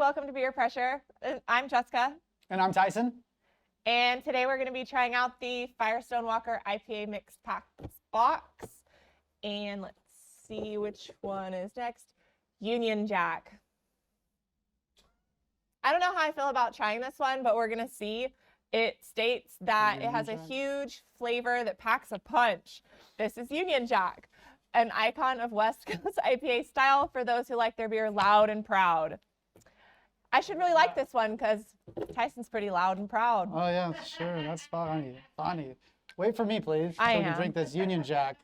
welcome to Beer Pressure. I'm Jessica. And I'm Tyson. And today we're going to be trying out the Firestone Walker IPA Mix Pack box. And let's see which one is next. Union Jack. I don't know how I feel about trying this one, but we're going to see. It states that it has a huge flavor that packs a punch. This is Union Jack, an icon of West Coast IPA style for those who like their beer loud and proud. I should really like this one because Tyson's pretty loud and proud. Oh yeah, sure, that's funny. Wait for me, please. I so we can drink this Union Jack.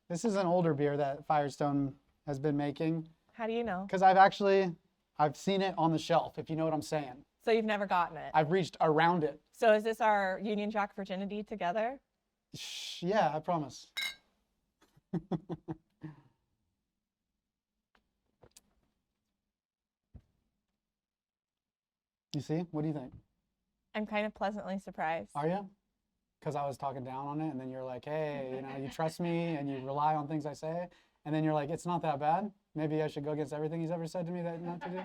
This is an older beer that Firestone has been making. How do you know? Because I've seen it on the shelf, if you know what I'm saying. So you've never gotten it? I've reached around it. So is this our Union Jack virginity together? Yeah, I promise. You see? What do you think? I'm kind of pleasantly surprised. Are you? Because I was talking down on it, and then you're like, hey, you trust me, and you rely on things I say, and then you're like, it's not that bad. Maybe I should go against everything he's ever said to me that not to do.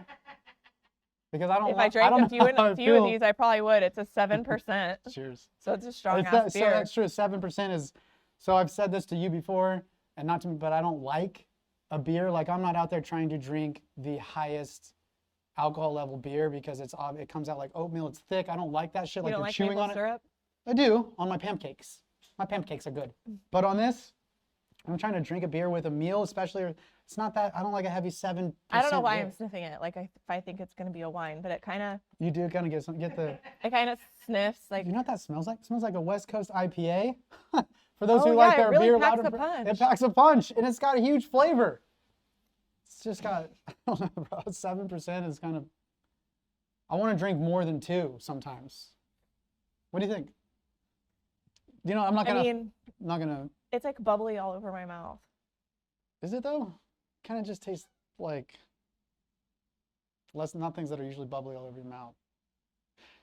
Because I don't. If I drank a few of these, I probably would. It's a 7%. Cheers. So it's a strong ass beer. So that's true. 7% is. So I've said this to you before, and not to me, but I don't like a beer. Like I'm not out there trying to drink the highest alcohol level beer because it comes out like oatmeal. It's thick. I don't like that shit. You don't you're like chewing maple on syrup? I do on my pancakes. My pancakes are good, but on this, I'm trying to drink a beer with a meal, especially. It's not that I don't like a heavy 7%. I don't know why I'm sniffing it. Like if I think it's gonna be a wine, but it kind of. You do kind of get the. It kind of sniffs like. You know what that smells like? It smells like a West Coast IPA. For those who like their beer loud and punch. It packs a punch, and it's got a huge flavor. It's just got, I don't know, bro. 7% is kind of. I want to drink more than 2 sometimes. What do you think? You know, I'm not gonna. It's like bubbly all over my mouth. Is it though? Kind of just tastes like not things that are usually bubbly all over your mouth.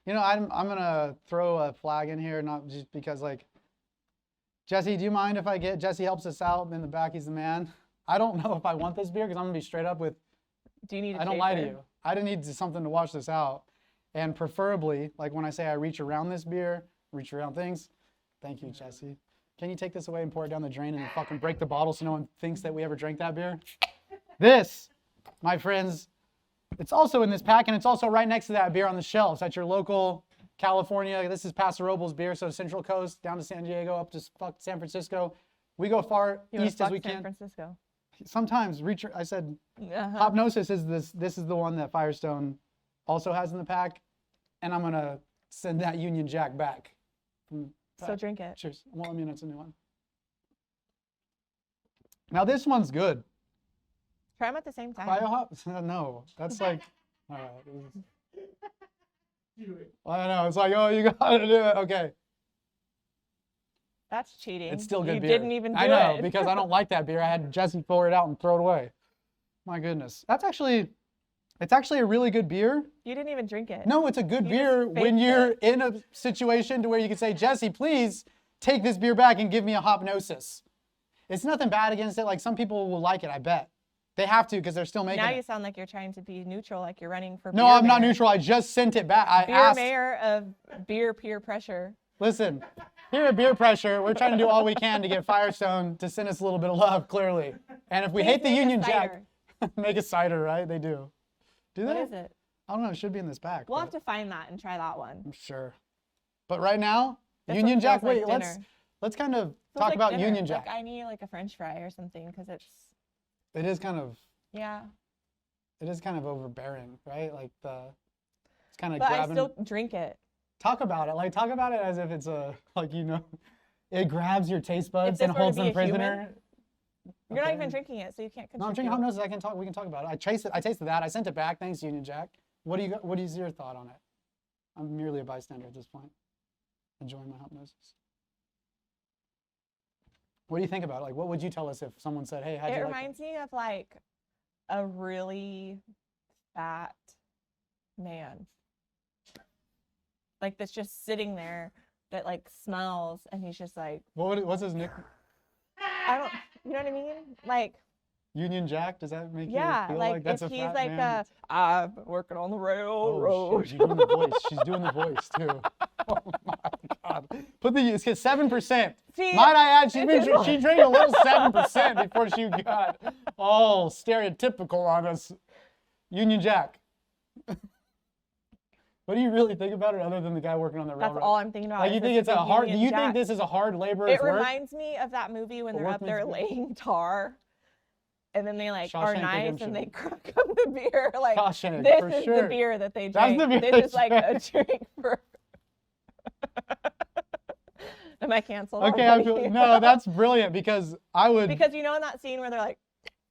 You know, I'm gonna throw a flag in here, not just because like. Jesse, do you mind if I get Jesse helps us out in the back? He's the man. I don't know if I want this beer because I'm gonna be straight up with. Do you need? I don't lie to you. I need something to wash this out, and preferably, like when I say I reach around this beer, reach around things. Thank you, Jesse. Can you take this away and pour it down the drain and then fucking break the bottle so no one thinks that we ever drank that beer? This, my friends, it's also in this pack, and it's also right next to that beer on the shelves at your local California. This is Paso Robles beer, so Central Coast, down to San Diego, up to San Francisco. We go far east as we can. San Francisco. Sometimes, I said, Hopnosis is this. This is the one that Firestone also has in the pack, and I'm gonna send that Union Jack back. So drink it. Cheers. Well, I mean, it's a new one. Now this one's good. Try them at the same time. Biohop? No, that's like. All right. I know. It's like, oh, you gotta do it. Okay. That's cheating. It's still good beer. You didn't even do it. I know, because I don't like that beer. I had Jesse pour it out and throw it away. My goodness. It's actually a really good beer. You didn't even drink it. No, it's a good beer when you're in a situation to where you can say, Jesse, please take this beer back and give me a Hopnosis. It's nothing bad against it. Like some people will like it, I bet. They have to because they're still making it. Now you sound like you're trying to be neutral, like you're running for No, I'm not neutral. I just sent it back. I asked. Mayor of Beer Peer Pressure. Listen, here at Beer Pressure, we're trying to do all we can to get Firestone to send us a little bit of love, clearly. And if we hate the Union Jack, make a cider, right? They do. Do they? What is it? I don't know. It should be in this pack. We'll have to find that and try that one. I'm sure. But right now, this Union Jack. Like wait, let's kind of talk about dinner. Union Jack. Like I need like a French fry or something because it's. It is kind of. Yeah. It is kind of overbearing, right? Like it's kind of but grabbing. I still drink it. Talk about it. Like talk about it as if it's it grabs your taste buds and holds them prisoner. You're not even drinking it, so you can't. No, I'm drinking Hopnosis. I can talk. We can talk about it. I tasted that. I sent it back. Thanks, Union Jack. What is your thought on it? I'm merely a bystander at this point, enjoying my Hopnosis. What do you think about it? Like, what would you tell us if someone said, "Hey, how'd you like it?" It reminds me of like a really fat man, like that's just sitting there that like smells, and he's just like. What's his nick? I don't. You know what I mean? Like. Union Jack? Does that make Yeah, you feel like like that's if a he's fat like man? I've been working on the Oh, railroad. shit, she's doing the voice. She's doing the voice too. Oh my god. Put the 7%. See, Might I add, she this is drank a little 7% before she got all stereotypical on us. Union Jack. What do you really think about it other than the guy working on the railroad? That's all I'm thinking about. Like, you think it's a hard? Do you think this is a hard laborer's It work? reminds me of that movie when they're up there laying tar, and then they like are Shawshank nice Redemption. and they crack up the beer. Like Shawshank, this for is sure. the beer that they That's drink. the beer This they is like a drank. drink for. Am I canceled? Okay, already? no, that's brilliant because I would. Because you know in that scene where they're like,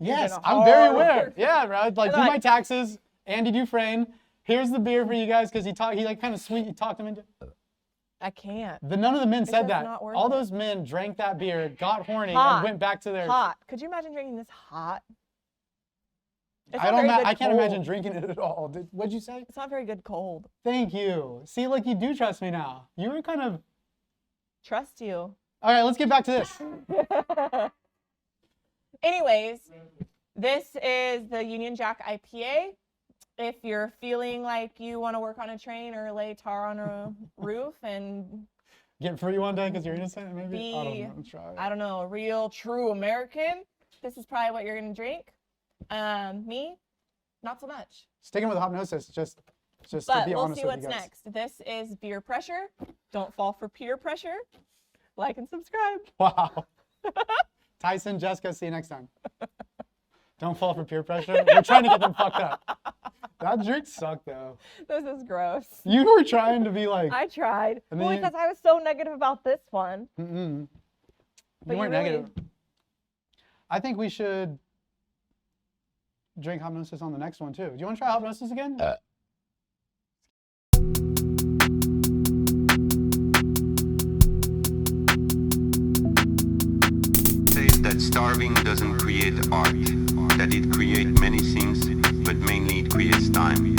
Yes, doing a I'm very hard aware. work. Yeah, right. Like, do They're my like- taxes. Andy Dufresne. Here's the beer for you guys because he like kind of sweet. He talked him into. I can't. None of the men said just that. not worth All it. those men drank that beer, got horny, Hot. and went back to their. Hot. Could you imagine drinking this hot? It's I not very good I can't imagine cold. drinking it at all. What'd you say? It's not very good cold. Thank you. See, like you do trust me now. You were kind of. Trust you. All right, let's get back to this. Anyways, this is the Union Jack IPA. If you're feeling like you want to work on a train or lay tar on a roof and Get free one day because you're innocent, maybe. Be- I don't know. Try. I don't know, a real true American, this is probably what you're gonna drink. Me, not so much. Sticking with hypnosis, just to But be we'll honest see with what's you guys. next. This is beer pressure. Don't fall for peer pressure. Like and subscribe. Wow. Tyson, Jessica, see you next time. Don't fall for peer pressure. We're trying to get them fucked up. That drink sucked though. This is gross. You were trying to be like, I tried. And Well, then you- because I was so negative about this one. mm-mm. But You weren't really- negative. I think we should drink hypnosis on the next one too. Do you want to try hypnosis again? Says that starving doesn't create art, that it creates many things, but mainly it creates time.